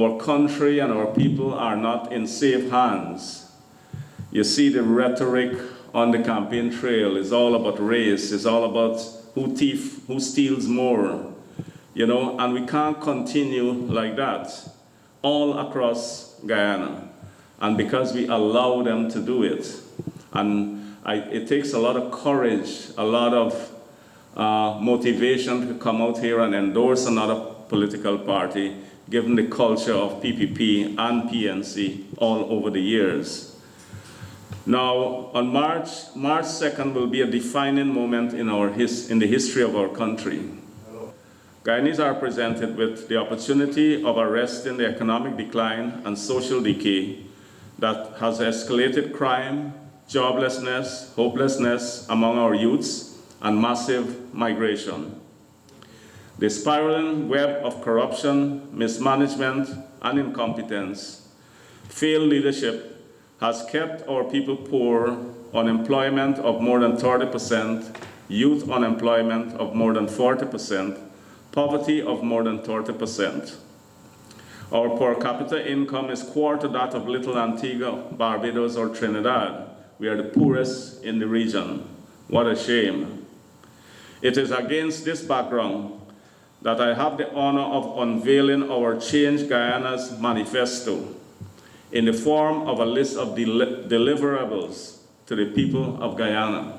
our country and our people are not in safe hands. You see the rhetoric on the campaign trail is all about race, it's all about who steals more, you know, and we can't continue like that all across Guyana. And because we allow them to do it, and it takes a lot of courage, a lot of motivation to come out here and endorse another political party, given the culture of PPP and PNC all over the years. Now, on March 2nd will be a defining moment in the history of our country. Guyanese are presented with the opportunity of arresting the economic decline and social decay that has escalated crime, joblessness, hopelessness among our youths, and massive migration. The spiraling web of corruption, mismanagement, and incompetence, failed leadership has kept our people poor, unemployment of more than 30%, youth unemployment of more than 40%, poverty of more than 30%. Our per capita income is quarter that of Little Antigua, Barbados, or Trinidad. We are the poorest in the region. What a shame. It is against this background that I have the honor of unveiling our Change Guyana's manifesto in the form of a list of deliverables to the people of Guyana.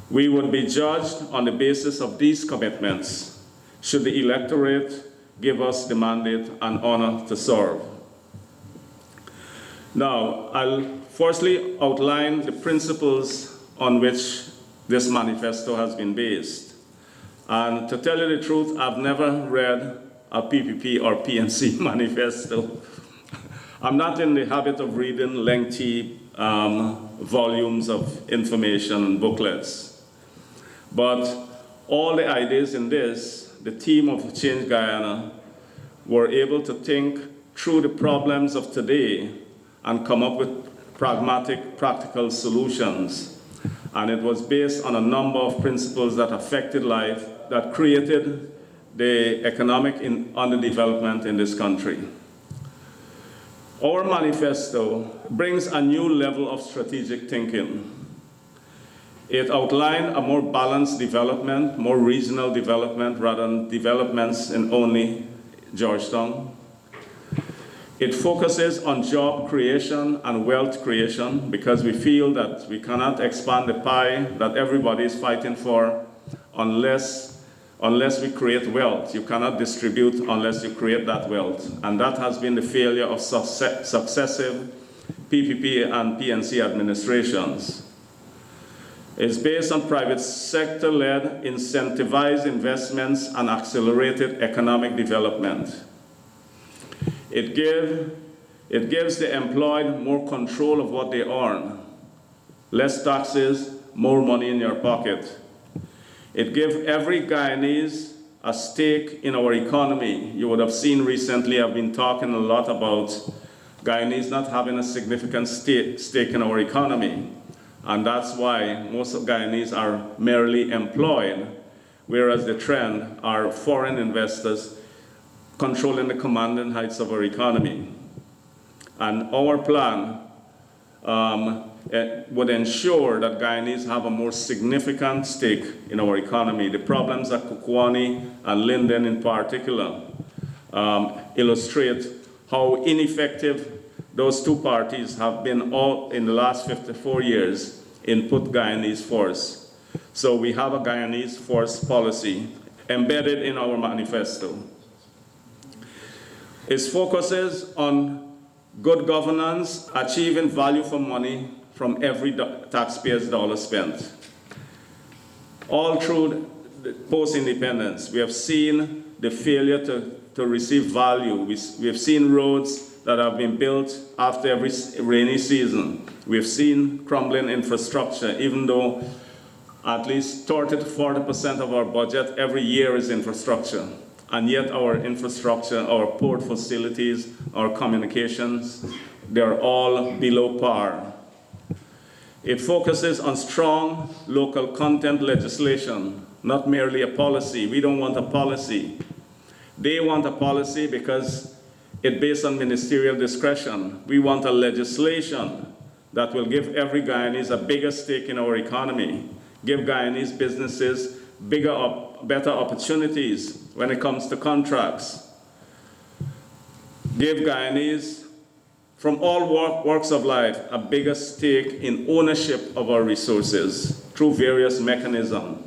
We would be judged on the basis of these commitments should the electorate give us the mandate and honor to serve. Now, I'll firstly outline the principles on which this manifesto has been based. And to tell you the truth, I've never read a PPP or PNC manifesto. I'm not in the habit of reading lengthy volumes of information and booklets. But all the ideas in this, the team of Change Guyana, were able to think through the problems of today and come up with pragmatic, practical solutions. And it was based on a number of principles that affected life, that created the economic underdevelopment in this country. Our manifesto brings a new level of strategic thinking. It outlined a more balanced development, more regional development, rather than developments in only Georgetown. It focuses on job creation and wealth creation because we feel that we cannot expand the pie that everybody is fighting for unless we create wealth. You cannot distribute unless you create that wealth. And that has been the failure of successive PPP and PNC administrations. It's based on private sector-led, incentivized investments and accelerated economic development. It gives the employed more control of what they earn. Less taxes, more money in your pocket. It gives every Guyanese a stake in our economy. You would have seen recently, I've been talking a lot about Guyanese not having a significant stake in our economy. And that's why most of Guyanese are merely employed, whereas the trend are foreign investors controlling the commanding heights of our economy. And our plan would ensure that Guyanese have a more significant stake in our economy. The problems at Kukwani and Linden in particular illustrate how ineffective those two parties have been all in the last 54 years in put Guyanese first. So we have a Guyanese first policy embedded in our manifesto. It focuses on good governance, achieving value for money from every taxpayer's dollar spent. All through post-independence, we have seen the failure to receive value. We have seen roads that have been built after every rainy season. We've seen crumbling infrastructure, even though at least 30 to 40% of our budget every year is infrastructure. And yet our infrastructure, our port facilities, our communications, they're all below par. It focuses on strong local content legislation, not merely a policy. We don't want a policy. They want a policy because it based on ministerial discretion. We want a legislation that will give every Guyanese a bigger stake in our economy, give Guyanese businesses better opportunities when it comes to contracts, give Guyanese from all walks of life a bigger stake in ownership of our resources through various mechanisms.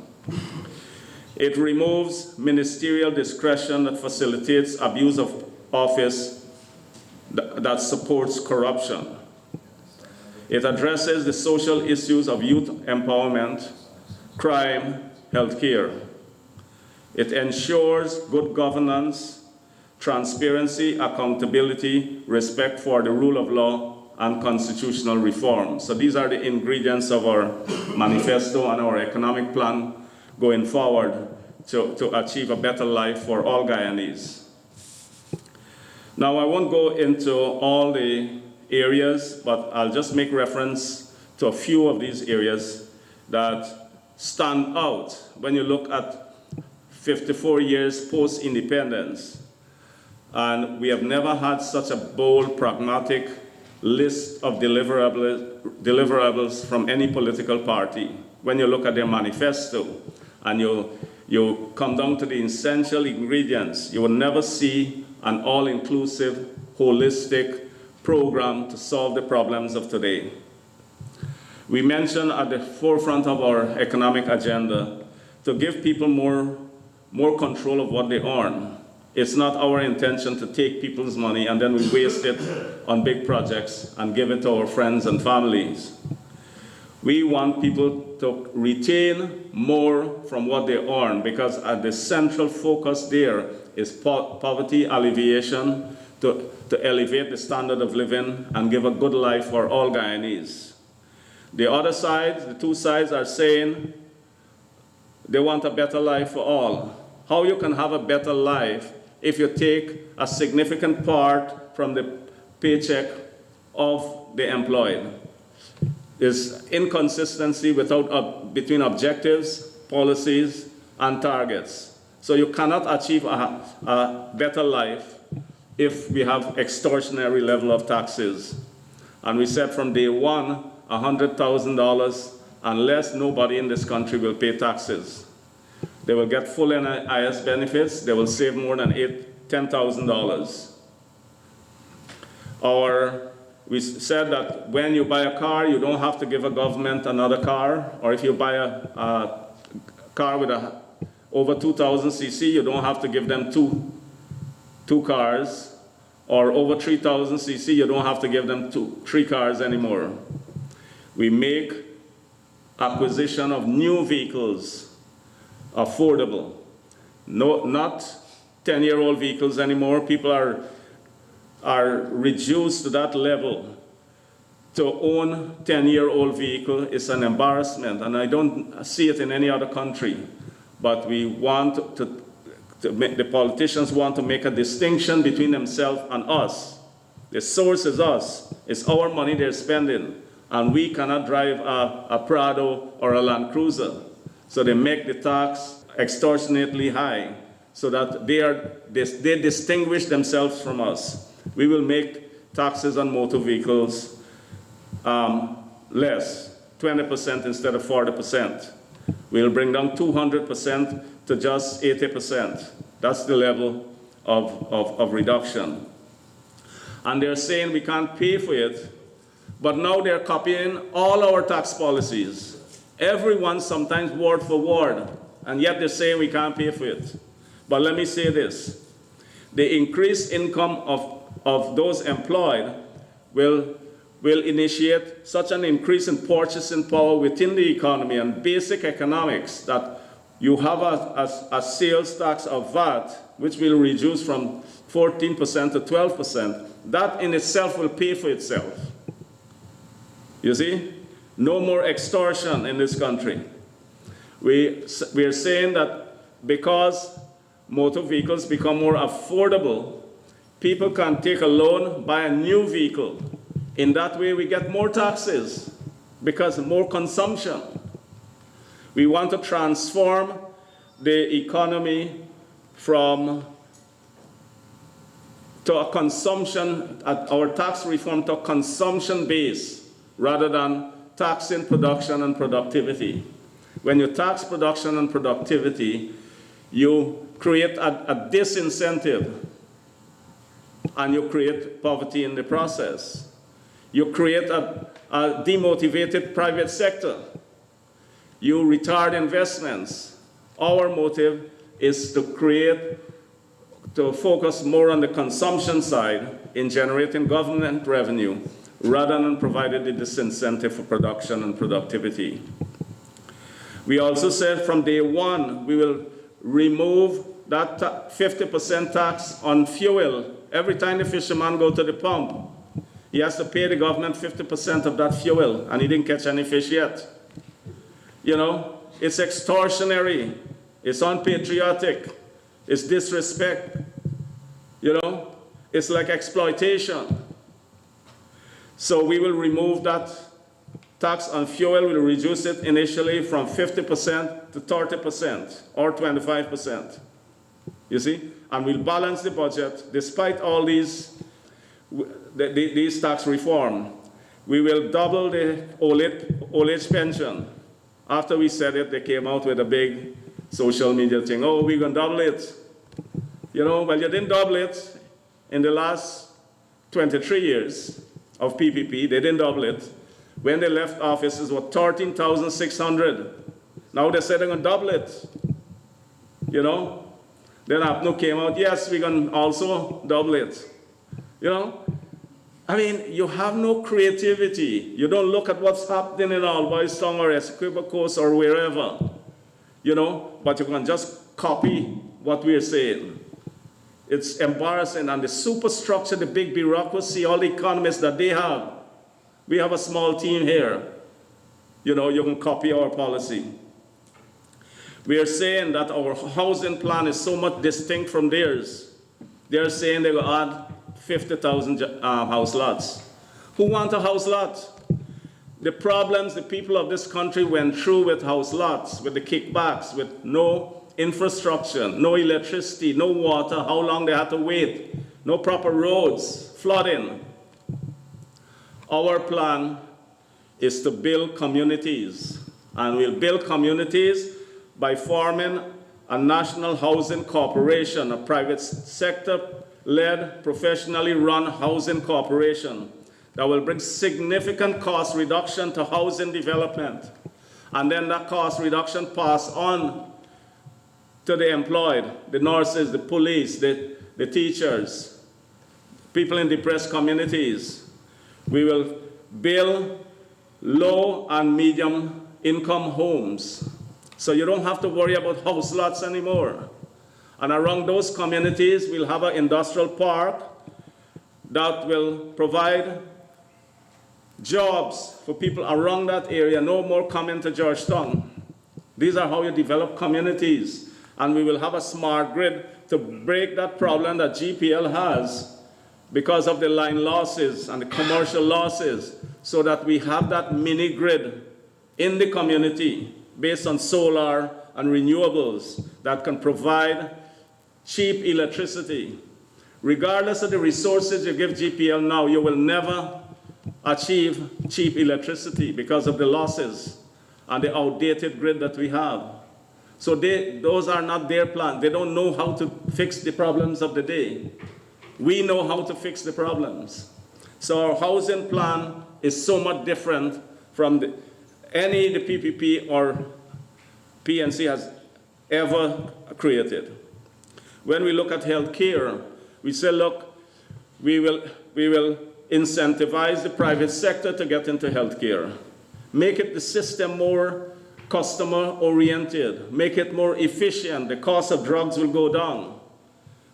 It removes ministerial discretion that facilitates abuse of office that supports corruption. It addresses the social issues of youth empowerment, crime, healthcare. It ensures good governance, transparency, accountability, respect for the rule of law, and constitutional reform. So these are the ingredients of our manifesto and our economic plan going forward to achieve a better life for all Guyanese. Now, I won't go into all the areas, but I'll just make reference to a few of these areas that stand out when you look at 54 years post-independence. And we have never had such a bold, pragmatic list of deliverables from any political party. When you look at their manifesto and you come down to the essential ingredients, you will never see an all-inclusive, holistic program to solve the problems of today. We mentioned at the forefront of our economic agenda to give people more control of what they earn. It's not our intention to take people's money and then we waste it on big projects and give it to our friends and families. We want people to retain more from what they earn because at the central focus there is poverty alleviation to elevate the standard of living and give a good life for all Guyanese. The other side, the two sides are saying they want a better life for all. How you can have a better life if you take a significant part from the paycheck of the employed? Is inconsistency between objectives, policies, and targets. So you cannot achieve a better life if we have extortionary level of taxes. And we said from day one, $100,000, unless nobody in this country will pay taxes. They will get full NIS benefits. They will save more than $10,000. We said that when you buy a car, you don't have to give a government another car. Or if you buy a car with over 2,000 cc, you don't have to give them two cars. Or over 3,000 cc, you don't have to give them three cars anymore. We make acquisition of new vehicles affordable. No, not 10-year-old vehicles anymore. People are reduced to that level. To own 10-year-old vehicle is an embarrassment, and I don't see it in any other country. But we want the politicians want to make a distinction between themselves and us. The source is us. It's our money they're spending, and we cannot drive a Prado or a Land Cruiser. So they make the tax extortionately high so that they distinguish themselves from us. We will make taxes on motor vehicles less, 20% instead of 40%. We'll bring down 200% to just 80%. That's the level of reduction. And they're saying we can't pay for it, but now they're copying all our tax policies. Everyone, sometimes word for word, and yet they're saying we can't pay for it. But let me say this. The increased income of those employed will initiate such an increase in purchasing power within the economy and basic economics that you have a sales tax of VAT, which will reduce from 14% to 12%. That in itself will pay for itself. You see? No more extortion in this country. We are saying that because motor vehicles become more affordable, people can take a loan, buy a new vehicle. In that way, we get more taxes because more consumption. We want to transform the economy from to a consumption, our tax reform to a consumption base rather than taxing production and productivity. When you tax production and productivity, you create a disincentive and you create poverty in the process. You create a demotivated private sector. You retard investments. Our motive is to focus more on the consumption side in generating government revenue rather than providing the disincentive for production and productivity. We also said from day one, we will remove that 50% tax on fuel. Every time the fisherman goes to the pump, he has to pay the government 50% of that fuel, and he didn't catch any fish yet. You know, it's extortionary, it's unpatriotic, it's disrespect, you know, it's like exploitation. So we will remove that tax on fuel, we'll reduce it initially from 50% to 30% or 25%. You see? And we'll balance the budget despite all these tax reform. We will double the old age pension. After we said it, they came out with a big social media thing. Oh, we're going to double it. You know, well, you didn't double it in the last 23 years of PPP. They didn't double it. When they left office, it was 13,600. Now they said they're going to double it. You know? Then APNU came out, yes, we're going to also double it. You know? I mean, you have no creativity. You don't look at what's happening in Albois Town or Essequibo Coast or wherever. You know? But you can just copy what we're saying. It's embarrassing. And the superstructure, the big bureaucracy, all the economists that they have, we have a small team here. You know, you can copy our policy. We are saying that our housing plan is so much distinct from theirs. They're saying they will add 50,000 house lots. Who want a house lot? The problems the people of this country went through with house lots, with the kickbacks, with no infrastructure, no electricity, no water, how long they had to wait, no proper roads, flooding. Our plan is to build communities, and we'll build communities by forming a national housing corporation, a private sector-led, professionally run housing corporation that will bring significant cost reduction to housing development. And then that cost reduction pass on to the employed, the nurses, the police, the teachers, people in depressed communities. We will build low and medium income homes. So you don't have to worry about house lots anymore. And around those communities, we'll have an industrial park that will provide jobs for people around that area. No more coming to Georgetown. These are how you develop communities. And we will have a smart grid to break that problem that GPL has because of the line losses and the commercial losses, so that we have that mini grid in the community based on solar and renewables that can provide cheap electricity. Regardless of the resources you give GPL now, you will never achieve cheap electricity because of the losses and the outdated grid that we have. So those are not their plans. They don't know how to fix the problems of the day. We know how to fix the problems. So our housing plan is so much different from any the PPP or PNC has ever created. When we look at healthcare, we say, look, we will incentivize the private sector to get into healthcare. Make it the system more customer-oriented. Make it more efficient. The cost of drugs will go down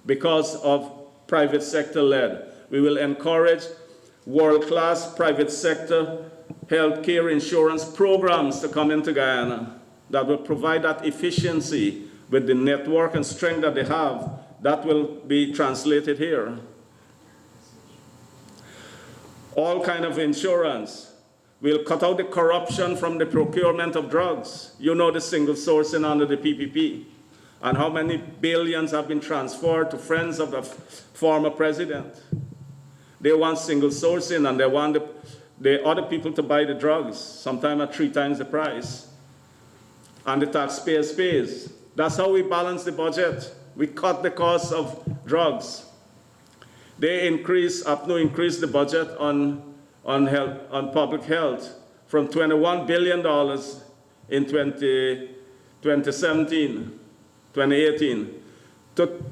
because of private sector-led. We will encourage world-class private sector healthcare insurance programs to come into Guyana that will provide that efficiency with the network and strength that they have. That will be translated here. All kind of insurance. We'll cut out the corruption from the procurement of drugs. You know the single sourcing under the PPP. And how many billions have been transferred to friends of the former president? They want single sourcing, and they want the other people to buy the drugs, sometimes at 3 times the price. And the taxpayers pays. That's how we balance the budget. We cut the cost of drugs. They increase the budget on public health from $21 billion in 2017, 2018, to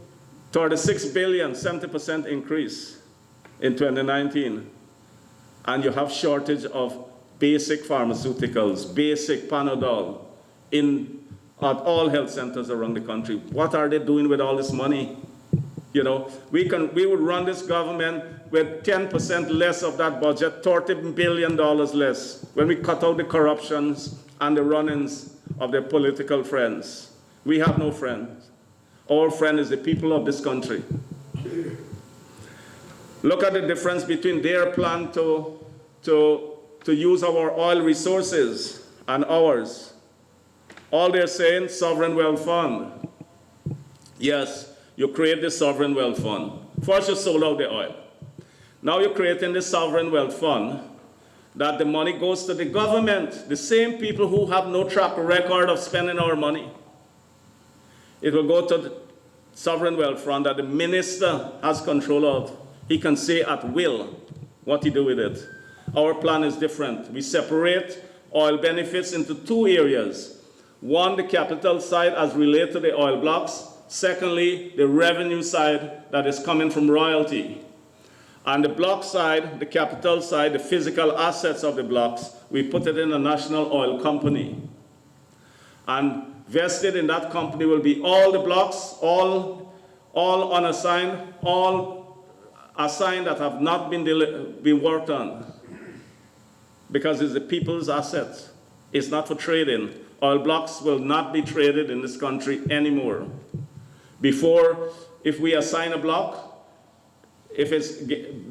$36 billion, 70% increase in 2019. And you have shortage of basic pharmaceuticals, basic Panadol at all health centers around the country. What are they doing with all this money? You know, we would run this government with 10% less of that budget, $30 billion less, when we cut out the corruptions and the run-ins of their political friends. We have no friends. Our friend is the people of this country. Look at the difference between their plan to use our oil resources and ours. All they're saying, sovereign wealth fund. Yes, you create the sovereign wealth fund. First you sold out the oil. Now you're creating the sovereign wealth fund that the money goes to the government, the same people who have no track record of spending our money. It will go to the sovereign wealth fund that the minister has control of. He can say at will what he do with it. Our plan is different. We separate oil benefits into 2 areas. One, the capital side as related to the oil blocks. Secondly, the revenue side that is coming from royalty. And the block side, the capital side, the physical assets of the blocks, we put it in a national oil company. And vested in that company will be all the blocks, all unassigned, all assigned that have not been worked on. Because it's the people's assets. It's not for trading. Oil blocks will not be traded in this country anymore. Before, if we assign a block, if it's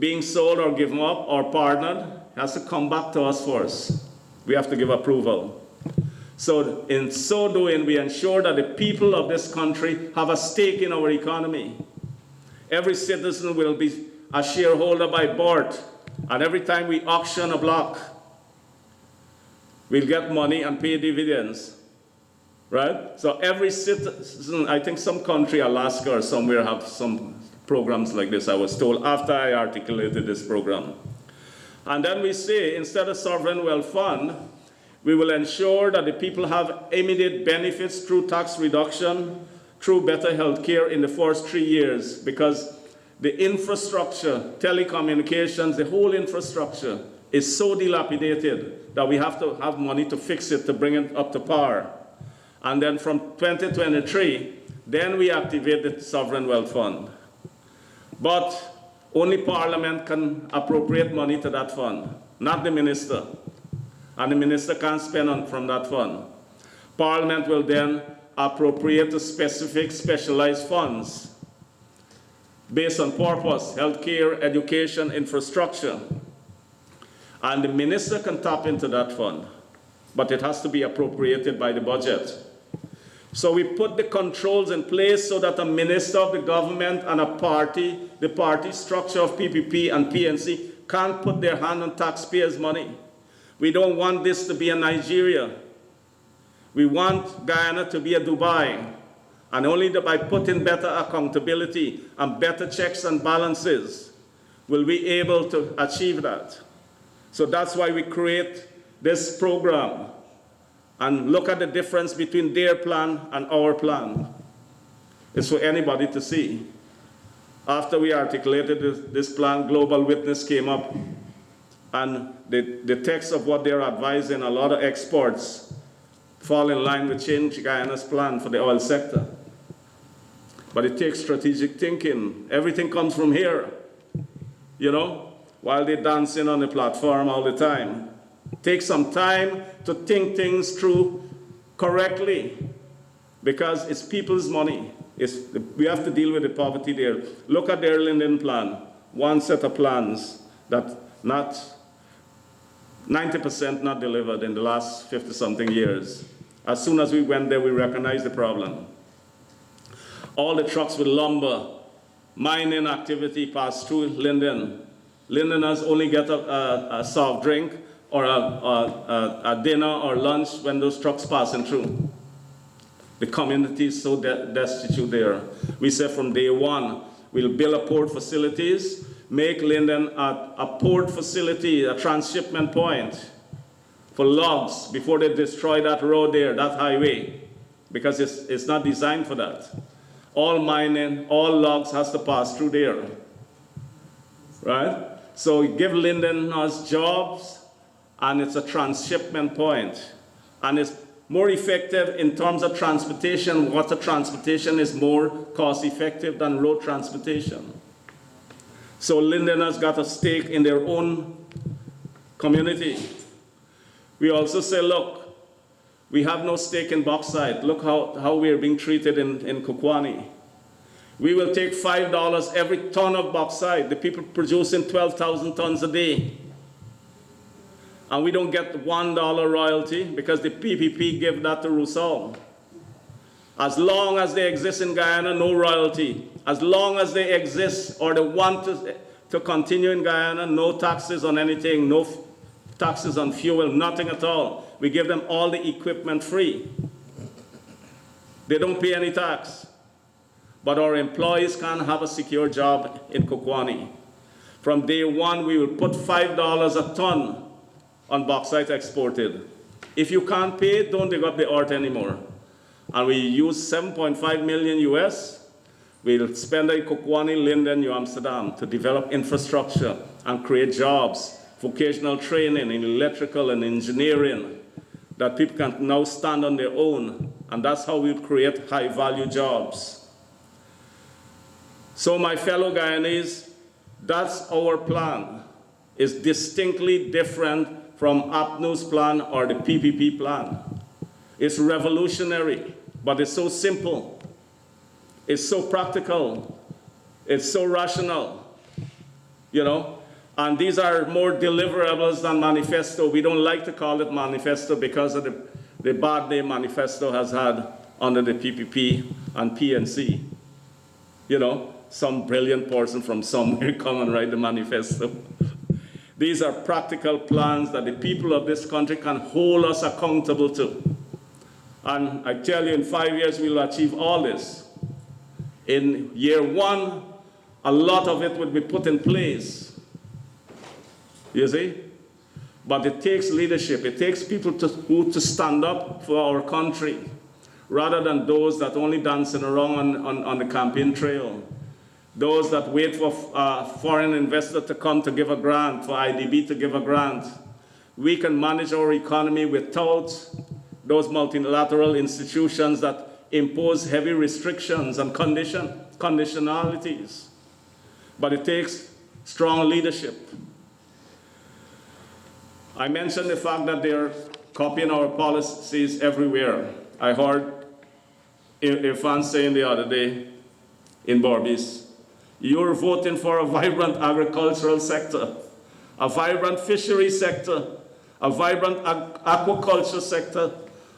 being sold or given up or partnered, it has to come back to us first. We have to give approval. So in so doing, we ensure that the people of this country have a stake in our economy. Every citizen will be a shareholder by birth, and every time we auction a block, we'll get money and pay dividends. Right? So every citizen, I think some country, Alaska or somewhere, have some programs like this, I was told, after I articulated this program. And then we say, instead of sovereign wealth fund, we will ensure that the people have immediate benefits through tax reduction, through better health care in the first 3 years, because the infrastructure, telecommunications, the whole infrastructure is so dilapidated that we have to have money to fix it, to bring it up to par. And then from 2023, then we activate the sovereign wealth fund. But only Parliament can appropriate money to that fund, not the minister. And the minister can't spend from that fund. Parliament will then appropriate to specific specialized funds based on purpose, healthcare, education, infrastructure. And the minister can tap into that fund, but it has to be appropriated by the budget. So we put the controls in place so that a minister of the government and a party, the party structure of PPP and PNC, can't put their hand on taxpayers' money. We don't want this to be a Nigeria. We want Guyana to be a Dubai. And only by putting better accountability and better checks and balances will we be able to achieve that. So that's why we create this program and look at the difference between their plan and our plan. It's for anybody to see. After we articulated this plan, Global Witness came up, and the text of what they're advising, a lot of experts fall in line with Change Guyana's plan for the oil sector. But it takes strategic thinking. Everything comes from here, you know, while they're dancing on the platform all the time. Take some time to think things through correctly, because it's people's money. We have to deal with the poverty there. Look at their Linden plan, one set of plans that 90% not delivered in the last 50-something years. As soon as we went there, we recognized the problem. all the trucks with lumber, mining activity pass through Linden. Lindeners only get a soft drink or a dinner or lunch when those trucks passing through. The community is so destitute there. We said from day one, we'll build a port facilities, make Linden a port facility, a transshipment point for logs before they destroy that road there, that highway, because it's not designed for that. All mining, all logs has to pass through there, right? So give Lindeners jobs, and it's a transshipment point, and it's more effective in terms of transportation. Water transportation is more cost effective than road transportation. So Lindeners got a stake in their own community. We also say, look, we have no stake in bauxite. Look how we're being treated in Kokwani. We will take $5 every ton of bauxite. The people producing 12,000 tons a day. And we don't get $1 royalty because the PPP give that to Rousseau. As long as they exist in Guyana, no royalty. As long as they exist or they want to continue in Guyana, no taxes on anything, no taxes on fuel, nothing at all. We give them all the equipment free. They don't pay any tax. But our employees can't have a secure job in Kokwani. From day one, we will put $5 a ton on bauxite exported. If you can't pay, don't dig up the earth anymore. And we use 7.5 million US. We'll spend it in Kokwani, Linden, New Amsterdam to develop infrastructure and create jobs, vocational training in electrical and engineering, that people can now stand on their own. And that's how we create high-value jobs. So my fellow Guyanese, that's our plan. It's distinctly different from APNU's plan or the PPP plan. It's revolutionary, but it's so simple. It's so practical. It's so rational, you know? And these are more deliverables than manifesto. We don't like to call it manifesto because of the bad name manifesto has had under the PPP and PNC. You know, some brilliant person from somewhere come and write the manifesto. These are practical plans that the people of this country can hold us accountable to. And I tell you, in 5 years, we'll achieve all this. In year one, a lot of it will be put in place. You see? But it takes leadership. It takes people to stand up for our country, rather than those that only dancing around on the campaign trail. Those that wait for a foreign investor to come to give a grant, for IDB to give a grant. We can manage our economy without those multilateral institutions that impose heavy restrictions and conditionalities. But it takes strong leadership. I mentioned the fact that they're copying our policies everywhere. I heard Irfan saying the other day in Barbies, you're voting for a vibrant agricultural sector, a vibrant fishery sector, a vibrant aquaculture sector,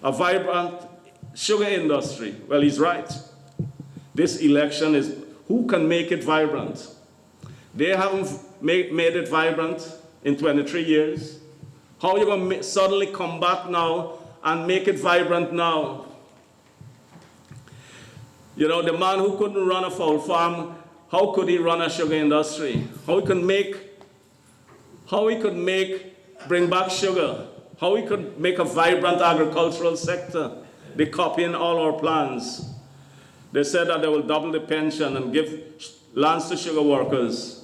a vibrant sugar industry. Well, he's right. This election is who can make it vibrant. They haven't made it vibrant in 23 years. How are you going to suddenly come back now and make it vibrant now? You know, the man who couldn't run a fowl farm, how could he run a sugar industry? How he could bring back sugar? How he could make a vibrant agricultural sector? They're copying all our plans. They said that they will double the pension and give lands to sugar workers.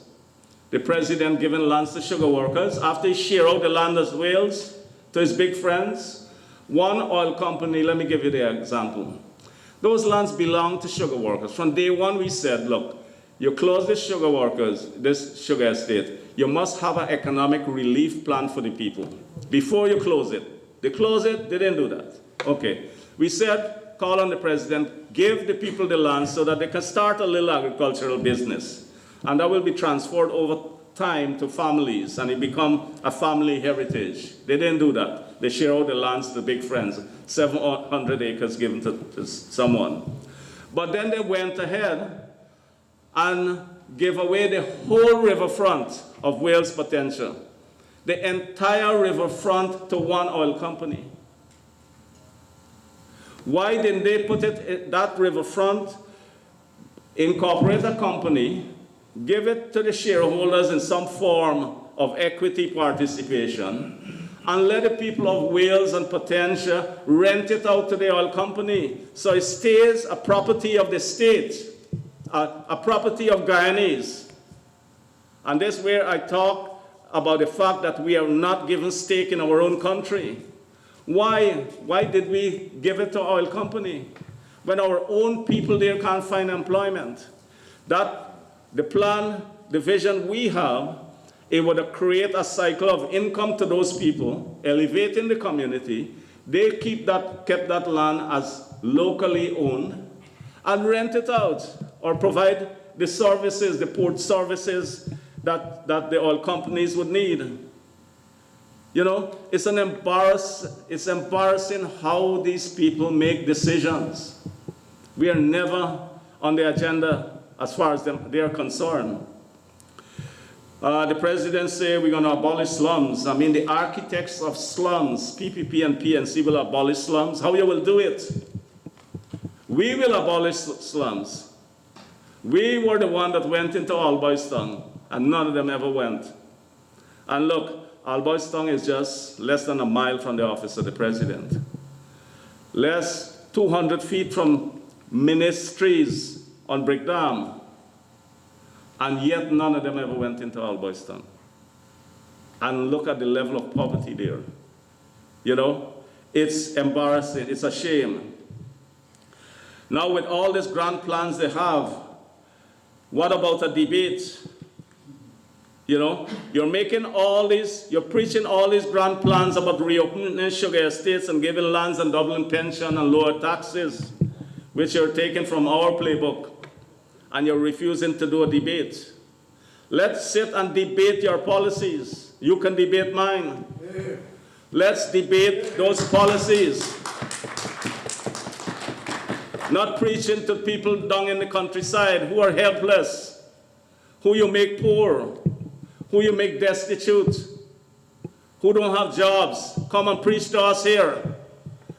The president giving lands to sugar workers after he shared out the land as Wales to his big friends. One oil company, let me give you the example. Those lands belong to sugar workers. From day one we said, look, you close this sugar workers, this sugar estate, you must have an economic relief plan for the people before you close it. They close it, they didn't do that. Okay. We said, call on the president, give the people the land so that they can start a little agricultural business. And that will be transferred over time to families, and it become a family heritage. They didn't do that. They share out the lands to big friends, 700 acres given to someone. But then they went ahead and gave away the whole riverfront of Wales potential, the entire riverfront to one oil company. Why didn't they put it, that riverfront, incorporate a company, give it to the shareholders in some form of equity participation, and let the people of Wales and Potentia rent it out to the oil company, so it stays a property of the state, a property of Guyanese. And this is where I talk about the fact that we are not given stake in our own country. Why did we give it to oil company when our own people there can't find employment? That the plan, the vision we have, it would create a cycle of income to those people, elevating the community. They kept that land as locally owned and rent it out or provide the services, the port services that the oil companies would need. You know, it's embarrassing how these people make decisions. We are never on the agenda as far as they are concerned. The president said we're going to abolish slums. I mean, the architects of slums, PPP and PNC, will abolish slums. How you will do it? We will abolish slums. We were the one that went into Alboiston, and none of them ever went. And look, Alboiston is just less than a mile from the office of the president. 200 feet from ministries on Brick Dam. And yet none of them ever went into Alboiston. And look at the level of poverty there. You know, it's embarrassing, it's a shame. Now with all these grand plans they have, what about a debate? You know, you're preaching all these grand plans about reopening sugar estates and giving lands and doubling pension and lower taxes, which you're taking from our playbook, and you're refusing to do a debate. Let's sit and debate your policies. You can debate mine. Let's debate those policies. Not preaching to people down in the countryside who are helpless, who you make poor, who you make destitute, who don't have jobs. Come and preach to us here.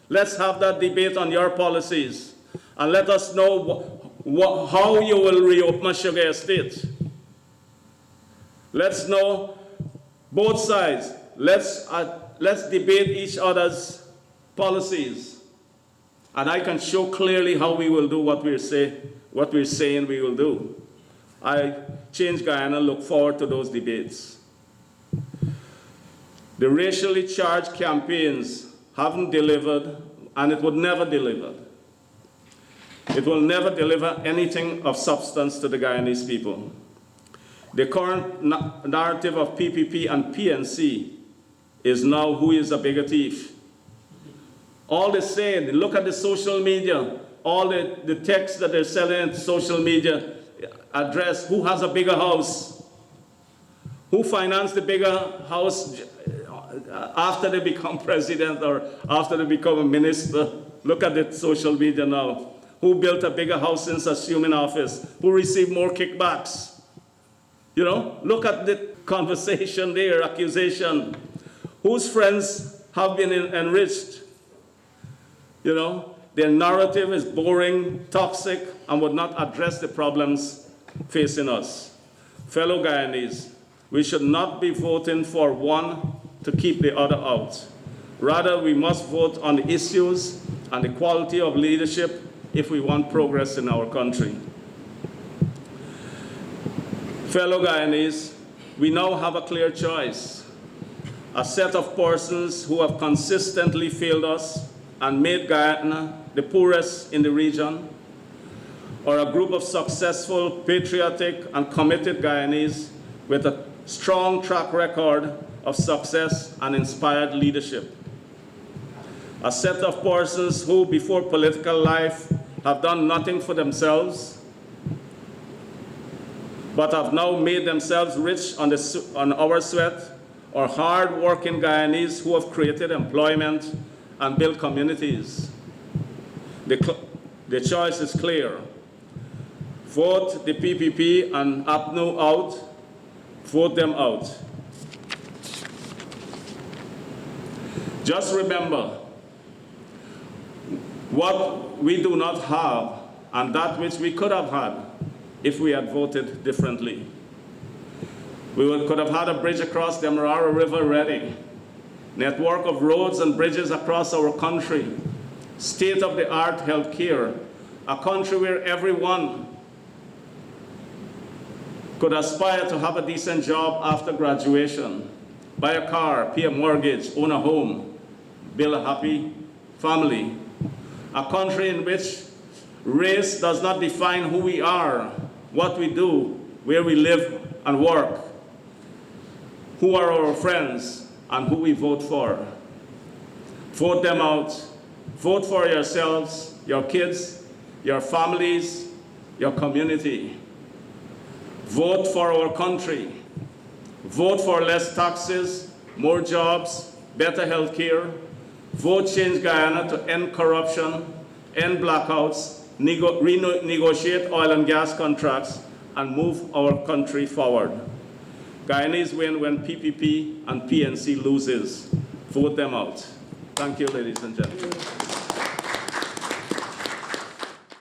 Let's have that debate on your policies. And let us know how you will reopen sugar estates. Let's know both sides. Let's debate each other's policies. And I can show clearly how we will do what we're saying we will do. Change Guyana, look forward to those debates. The racially charged campaigns haven't delivered, and it would never deliver. It will never deliver anything of substance to the Guyanese people. The current narrative of PPP and PNC is now who is a bigger thief. All they say, look at the social media, all the texts that they're selling in social media address who has a bigger house, who financed the bigger house after they become president or after they become a minister. Look at the social media now. Who built a bigger house since assuming office? Who received more kickbacks? You know, look at the conversation there, accusation. Whose friends have been enriched? You know, their narrative is boring, toxic, and would not address the problems facing us. Fellow Guyanese, we should not be voting for one to keep the other out. Rather, we must vote on the issues and the quality of leadership if we want progress in our country. Fellow Guyanese, we now have a clear choice. A set of persons who have consistently failed us and made Guyana the poorest in the region, or a group of successful, patriotic, and committed Guyanese with a strong track record of success and inspired leadership. A set of persons who, before political life, have done nothing for themselves, but have now made themselves rich on our sweat, or hard-working Guyanese who have created employment and built communities. The choice is clear. Vote the PPP and APNO out. Vote them out. Just remember what we do not have and that which we could have had if we had voted differently. Could have had a bridge across the Amarara River ready, network of roads and bridges across our country, state-of-the-art health care, a country where everyone could aspire to have a decent job after graduation, buy a car, pay a mortgage, own a home, build a happy family. A country in which race does not define who we are, what we do, where we live and work, who are our friends, and who we vote for. Vote them out. Vote for yourselves, your kids, your families, your community. Vote for our country. Vote for less taxes, more jobs, better health care. Vote Change Guyana to end corruption, end blackouts, renegotiate oil and gas contracts, and move our country forward. Guyanese win when PPP and PNC loses. Vote them out. Thank you, ladies and gentlemen.